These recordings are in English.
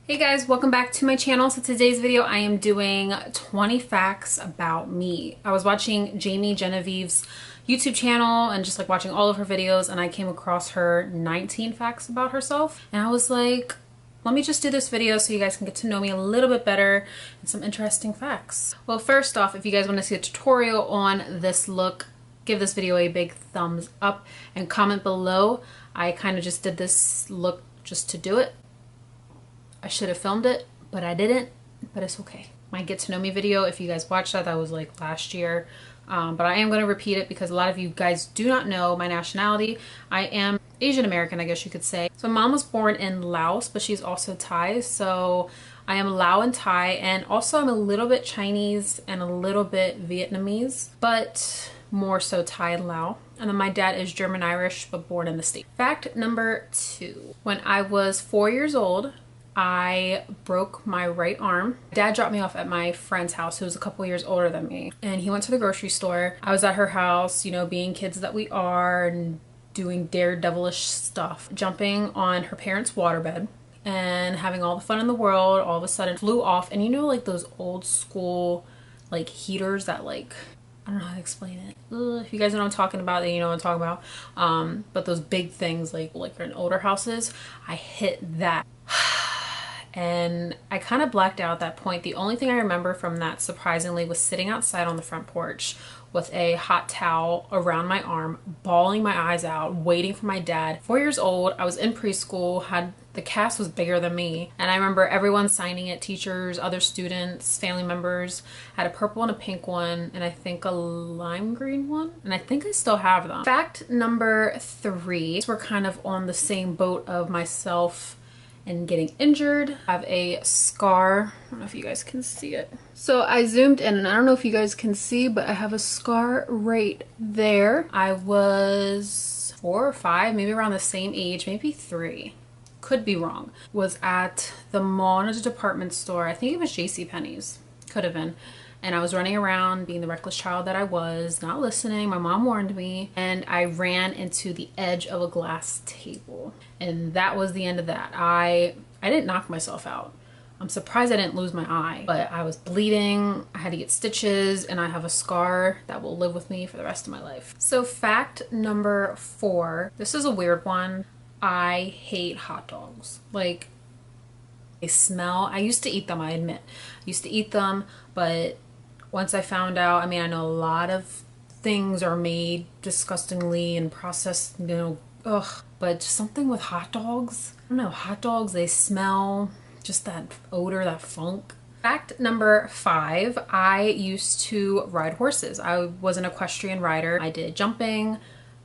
Hey guys, welcome back to my channel. So today's video I am doing 20 facts about me. I was watching Jamie Genevieve's YouTube channel and just like watching all of her videos, and I came across her 19 facts about herself, and I was like, let me just do this video so you guys can get to know me a little bit better and some interesting facts. Well, first off, if you guys want to see a tutorial on this look, give this video a big thumbs up and comment below. I kind of just did this look just to do it. I should have filmed it, but I didn't, but it's okay. My get to know me video, if you guys watched that was like last year, but I am going to repeat it because a lot of you guys do not know my nationality. I am Asian American, I guess you could say. So mom was born in Laos, but she's also Thai, so I am Lao and Thai, and also I'm a little bit Chinese and a little bit Vietnamese, but more so Thai and Lao. And then my dad is German Irish, but born in the States. Fact number 2. When I was 4 years old, I broke my right arm. Dad dropped me off at my friend's house who was a couple years older than me, and he went to the grocery store. I was at her house, you know, being kids that we are and doing daredevilish stuff, jumping on her parents' waterbed and having all the fun in the world. All of a sudden flew off, and you know, like those old school like heaters that, like, I don't know how to explain it. If you guys know what I'm talking about, then you know what I'm talking about. But those big things like in older houses, I hit that. And I kind of blacked out at that point. The only thing I remember from that, surprisingly, was sitting outside on the front porch with a hot towel around my arm, bawling my eyes out, waiting for my dad. 4 years old, I was in preschool, the cast was bigger than me. And I remember everyone signing it, teachers, other students, family members. I had a purple and a pink one, and I think a lime green one. And I think I still have them. Fact number 3, we're kind of on the same boat of myself and getting injured. I have a scar. I don't know if you guys can see it. So I zoomed in, and I don't know if you guys can see, but I have a scar right there. I was 4 or 5, maybe around the same age, maybe 3. Could be wrong. Was at the mall in a department store. I think it was JCPenney's. Could have been. And I was running around being the reckless child that I was, not listening. My mom warned me, and I ran into the edge of a glass table. And that was the end of that. I didn't knock myself out. I'm surprised I didn't lose my eye, but I was bleeding. I had to get stitches, and I have a scar that will live with me for the rest of my life. So fact number 4, this is a weird one. I hate hot dogs. Like, they smell. I used to eat them, I admit. I used to eat them, but once I found out, I mean, I know a lot of things are made disgustingly and processed, you know, ugh. But just something with hot dogs, I don't know, hot dogs, they smell, just that odor, that funk. Fact number 5, I used to ride horses. I was an equestrian rider. I did jumping.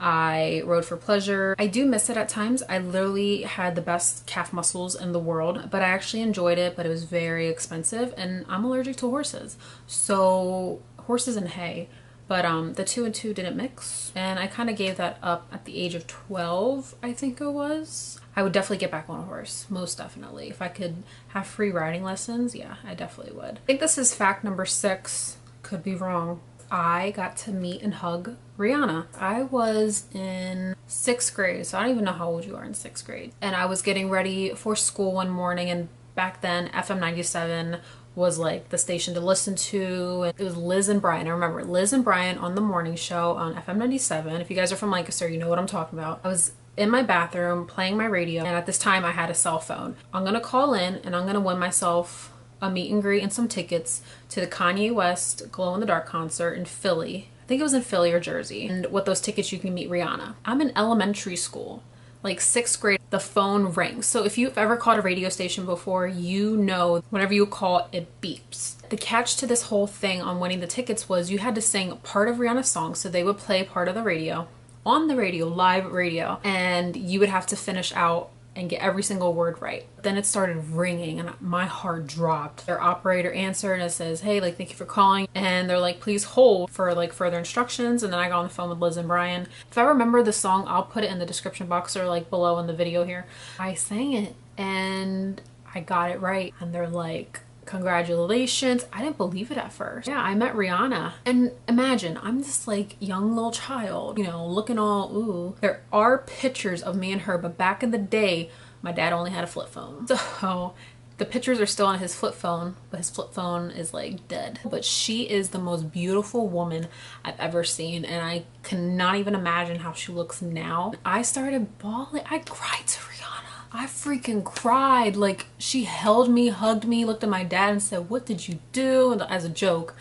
I rode for pleasure. I do miss it at times. I literally had the best calf muscles in the world, but I actually enjoyed it, but it was very expensive, and I'm allergic to horses. So horses and hay, but the 2 and 2 didn't mix, and I kind of gave that up at the age of 12, I think it was. I would definitely get back on a horse, most definitely. If I could have free riding lessons, yeah, I definitely would. I think this is fact number 6, could be wrong. I got to meet and hug Rihanna. I was in 6th grade, so I don't even know how old you are in 6th grade. And I was getting ready for school one morning, and back then FM 97 was like the station to listen to. And it was Liz and Brian. I remember Liz and Brian on the morning show on FM 97. If you guys are from Lancaster, you know what I'm talking about. I was in my bathroom playing my radio, and at this time I had a cell phone. I'm gonna call in, and I'm gonna win myself a meet and greet and some tickets to the Kanye West Glow in the Dark concert in Philly. I think it was in Philly or Jersey. And with those tickets, you can meet Rihanna. I'm in elementary school, like 6th grade. The phone rings. So if you've ever called a radio station before, you know whenever you call, it beeps. The catch to this whole thing on winning the tickets was you had to sing part of Rihanna's song. So they would play part of the radio, on the radio, live radio, and you would have to finish out and get every single word right. Then it started ringing, and my heart dropped. Their operator answered and it says, hey, like, thank you for calling. And they're like, please hold for like further instructions. And then I got on the phone with Liz and Brian. If I remember the song, I'll put it in the description box or like below in the video here. I sang it and I got it right. And they're like, congratulations. I didn't believe it at first. Yeah, I met Rihanna, and imagine I'm this like young little child, you know, looking all ooh. There are pictures of me and her, but back in the day my dad only had a flip phone, so The pictures are still on his flip phone, but his flip phone is like dead. But she is the most beautiful woman I've ever seen, and I cannot even imagine how she looks now. I started bawling. I cried to Rihanna. I freaking cried. Like, she held me, hugged me, looked at my dad and said, "What did you do?" And as a joke.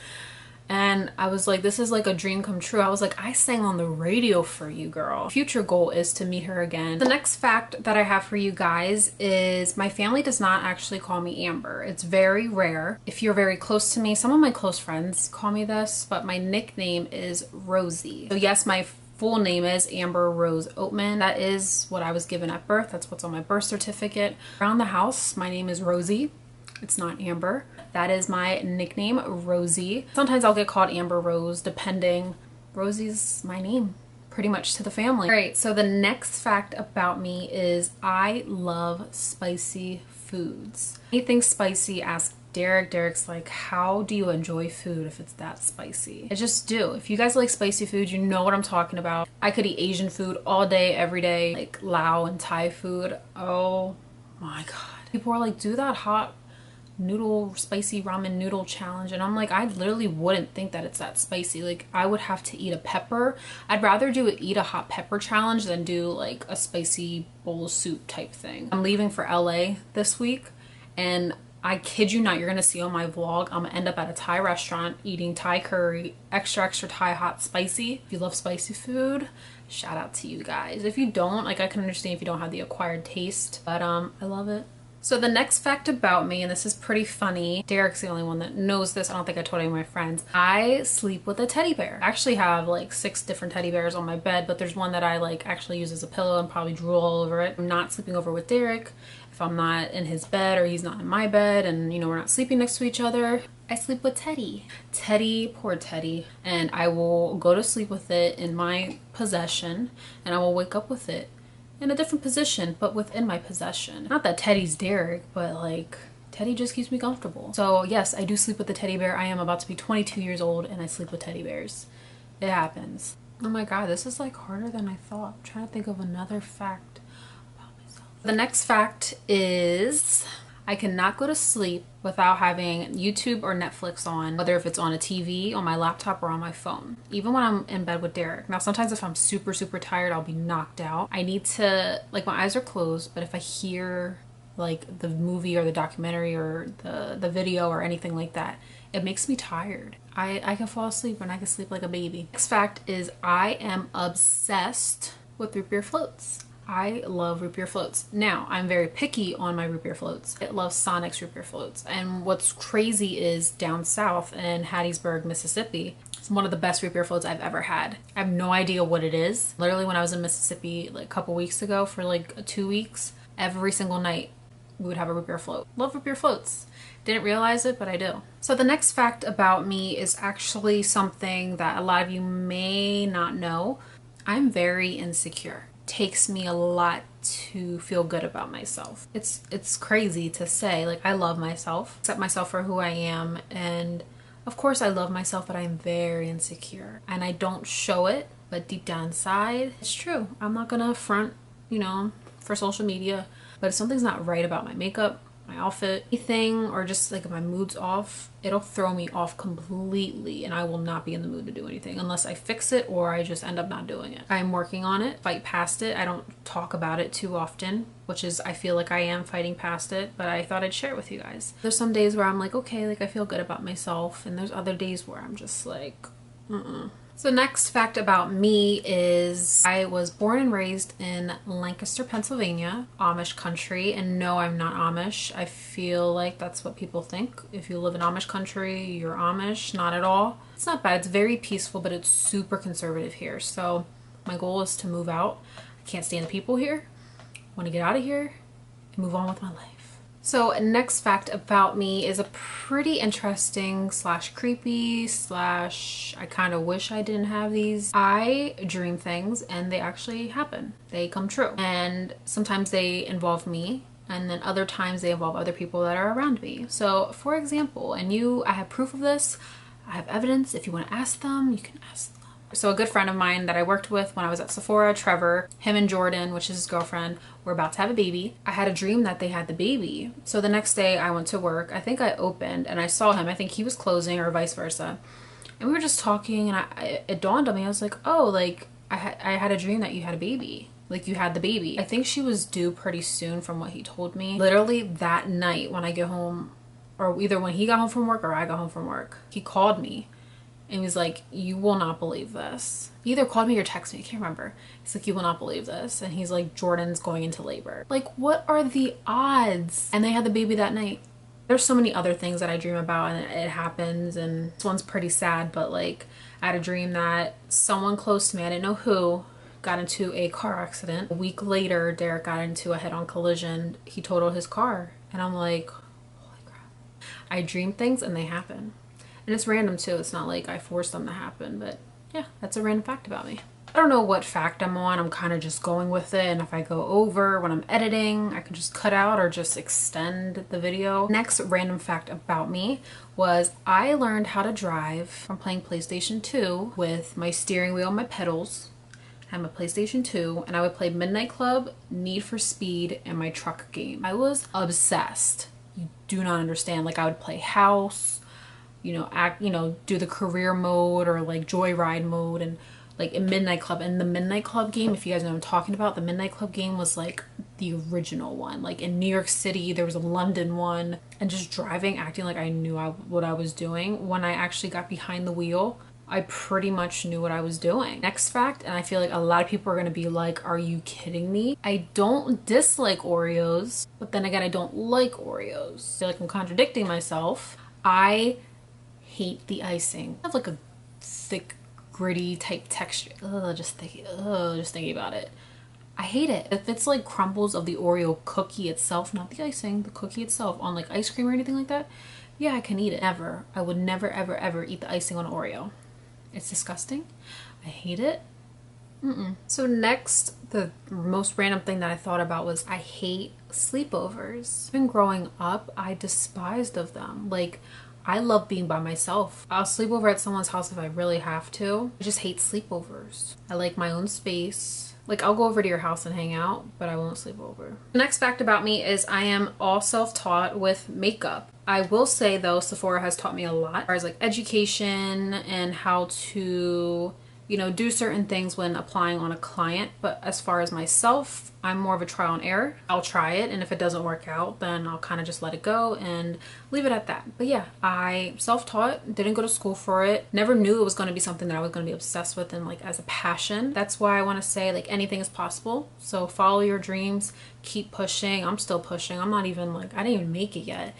And I was like, this is like a dream come true. I was like, I sang on the radio for you, girl. Future goal is to meet her again. The next fact that I have for you guys is my family does not actually call me Amber. It's very rare. If you're very close to me, some of my close friends call me this, but my nickname is Rosie. So yes, my full name is Amber Rose Oatman. That is what I was given at birth. That's what's on my birth certificate. Around the house, my name is Rosie. It's not Amber. That is my nickname, Rosie. Sometimes I'll get called Amber Rose, depending. Rosie's my name, pretty much, to the family. All right, so the next fact about me is I love spicy foods. Anything spicy, ask Derek. Derek's like, how do you enjoy food if it's that spicy? I just do. If you guys like spicy food, you know what I'm talking about. I could eat Asian food all day, every day, like Lao and Thai food. Oh my God. People are like, do that hot noodle spicy ramen noodle challenge, and I'm like, I literally wouldn't think that it's that spicy. Like, I would have to eat a pepper. I'd rather eat a hot pepper challenge than do like a spicy bowl of soup type thing. I'm leaving for LA this week, and I kid you not, you're gonna see on my vlog, I'm gonna end up at a Thai restaurant eating Thai curry, extra Thai hot spicy. If you love spicy food, shout out to you guys. If you don't, like, I can understand if you don't have the acquired taste, but I love it. So the next fact about me, and this is pretty funny, Derek's the only one that knows this. I don't think I told any of my friends. I sleep with a teddy bear. I actually have like 6 different teddy bears on my bed, but there's one that I like actually use as a pillow and probably drool all over it. I'm not sleeping over with Derek if I'm not in his bed or he's not in my bed, and you know, we're not sleeping next to each other. I sleep with Teddy. Teddy, poor Teddy. And I will go to sleep with it in my possession, and I will wake up with it in a different position, but within my possession. Not that Teddy's Derek, but like, Teddy just keeps me comfortable. So yes, I do sleep with the teddy bear. I am about to be 22 years old and I sleep with teddy bears. It happens. Oh my God, this is like harder than I thought. I'm trying to think of another fact about myself. The next fact is I cannot go to sleep without having YouTube or Netflix on, whether if it's on a TV, on my laptop, or on my phone, even when I'm in bed with Derek. Now, sometimes if I'm super, super tired, I'll be knocked out. I need to, like, my eyes are closed, but if I hear like the movie or the documentary or the video or anything like that, it makes me tired. I can fall asleep and I can sleep like a baby. Next fact is I am obsessed with root beer floats. I love root beer floats. Now, I'm very picky on my root beer floats. I love Sonic's root beer floats. And what's crazy is down south in Hattiesburg, Mississippi, it's one of the best root beer floats I've ever had. I have no idea what it is. Literally, when I was in Mississippi like a couple weeks ago for like 2 weeks, every single night we would have a root beer float. Love root beer floats. Didn't realize it, but I do. So the next fact about me is actually something that a lot of you may not know. I'm very insecure. Takes me a lot to feel good about myself. It's crazy to say. Like, I love myself, accept myself for who I am, and of course I love myself, but I'm very insecure and I don't show it, but deep down inside it's true. I'm not gonna front, you know, for social media, but if something's not right about my makeup, my outfit, anything, or just like if my mood's off, it'll throw me off completely and I will not be in the mood to do anything unless I fix it or I just end up not doing it. I'm working on it, fight past it. I don't talk about it too often, which is, I feel like I am fighting past it, but I thought I'd share it with you guys. There's some days where I'm like, okay, like I feel good about myself, and there's other days where I'm just like, So next fact about me is I was born and raised in Lancaster, Pennsylvania, Amish country. And no, I'm not Amish. I feel like that's what people think. If you live in Amish country, you're Amish. Not at all. It's not bad. It's very peaceful, but it's super conservative here. So my goal is to move out. I can't stand the people here. I want to get out of here and move on with my life. So next fact about me is a pretty interesting slash creepy slash I kind of wish I didn't have these. I dream things and they actually happen. They come true. And sometimes they involve me, and then other times they involve other people that are around me. So for example, I have proof of this. I have evidence. If you want to ask them, you can ask them. So a good friend of mine that I worked with when I was at Sephora, Trevor, him and Jordan, which is his girlfriend, were about to have a baby. I had a dream that they had the baby. So the next day I went to work. I think I opened and I saw him. I think he was closing or vice versa. And we were just talking and it dawned on me. I was like, oh, like I had a dream that you had a baby. Like you had the baby. I think she was due pretty soon from what he told me. Literally that night when I get home, or either when he got home from work or I got home from work, he called me and he was like, you will not believe this. He either called me or texted me, I can't remember. He's like, you will not believe this. And he's like, Jordan's going into labor. Like, what are the odds? And they had the baby that night. There's so many other things that I dream about and it happens, and this one's pretty sad, but like I had a dream that someone close to me, I didn't know who, got into a car accident. A week later, Derek got into a head-on collision. He totaled his car. And I'm like, holy crap. I dream things and they happen. And it's random too. It's not like I forced them to happen, but yeah, that's a random fact about me. I don't know what fact I'm on. I'm kind of just going with it. And if I go over when I'm editing, I can just cut out or just extend the video. Next random fact about me was I learned how to drive from playing PlayStation 2 with my steering wheel and my pedals. I had my PlayStation 2 and I would play Midnight Club, Need for Speed, and my truck game. I was obsessed. You do not understand. Like I would play house, do the career mode or like joyride mode, and like in Midnight Club. And the Midnight Club game, if you guys know what I'm talking about, the Midnight Club game was like the original one. Like in New York City, there was a London one, and just driving, acting like I knew what I was doing. When I actually got behind the wheel, I pretty much knew what I was doing. Next fact, and I feel like a lot of people are gonna be like, are you kidding me? I don't dislike Oreos, but then again, I don't like Oreos. I feel like I'm contradicting myself. I hate the icing. I have like a thick, gritty type texture. Ugh, just thinking about it. I hate it. If it's like crumbles of the Oreo cookie itself, not the icing, the cookie itself on like ice cream or anything like that, yeah, I can eat it. Never. I would never, ever, ever eat the icing on Oreo. It's disgusting. I hate it. So next, the most random thing that I thought about was I hate sleepovers. Even growing up, I despised of them. Like, I love being by myself. I'll sleep over at someone's house if I really have to. I just hate sleepovers. I like my own space. Like, I'll go over to your house and hang out, but I won't sleep over. The next fact about me is I am all self-taught with makeup. I will say though, Sephora has taught me a lot as far as like education and how to, do certain things when applying on a client. But as far as myself, I'm more of a trial and error. I'll try it, and if it doesn't work out, then I'll kind of just let it go and leave it at that. But yeah, I self-taught, didn't go to school for it, never knew it was going to be something that I was going to be obsessed with and like as a passion. That's why I want to say like anything is possible. So follow your dreams, keep pushing. I'm still pushing. I'm not even like, I didn't even make it yet.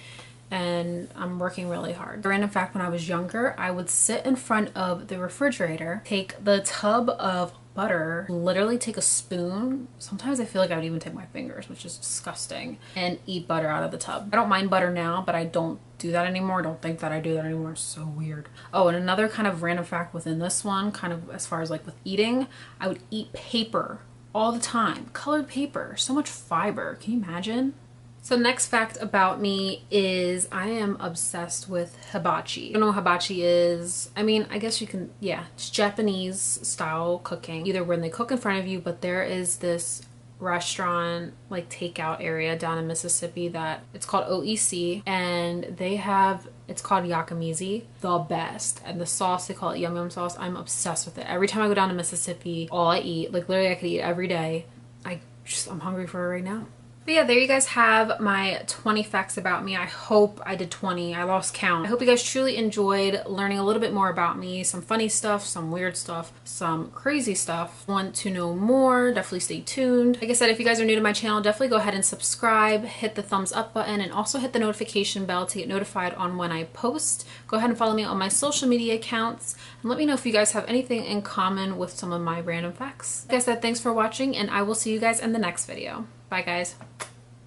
And I'm working really hard. A random fact, when I was younger, I would sit in front of the refrigerator, take the tub of butter, literally take a spoon. Sometimes I feel like I would even take my fingers, which is disgusting, and eat butter out of the tub. I don't mind butter now, but I don't do that anymore. I don't think that I do that anymore. It's so weird. Oh, and another kind of random fact within this one, kind of as far as like with eating, I would eat paper all the time. Colored paper, so much fiber. Can you imagine? So next fact about me is I am obsessed with hibachi. I don't know what hibachi is. I mean, I guess you can, yeah, it's Japanese style cooking. Either when they cook in front of you, but there is this restaurant, like takeout area down in Mississippi that it's called OEC, and they have, it's called yakimizi, the best. And the sauce, they call it yum yum sauce. I'm obsessed with it. Every time I go down to Mississippi, all I eat, like literally I could eat every day. I'm hungry for it right now. But yeah, there you guys have my 20 facts about me. I hope I did 20. I lost count. I hope you guys truly enjoyed learning a little bit more about me. Some funny stuff, some weird stuff, some crazy stuff. Want to know more? Definitely stay tuned. Like I said, if you guys are new to my channel, definitely go ahead and subscribe, hit the thumbs up button, and also hit the notification bell to get notified on when I post. Go ahead and follow me on my social media accounts, and let me know if you guys have anything in common with some of my random facts. Like I said, thanks for watching, and I will see you guys in the next video. Bye guys.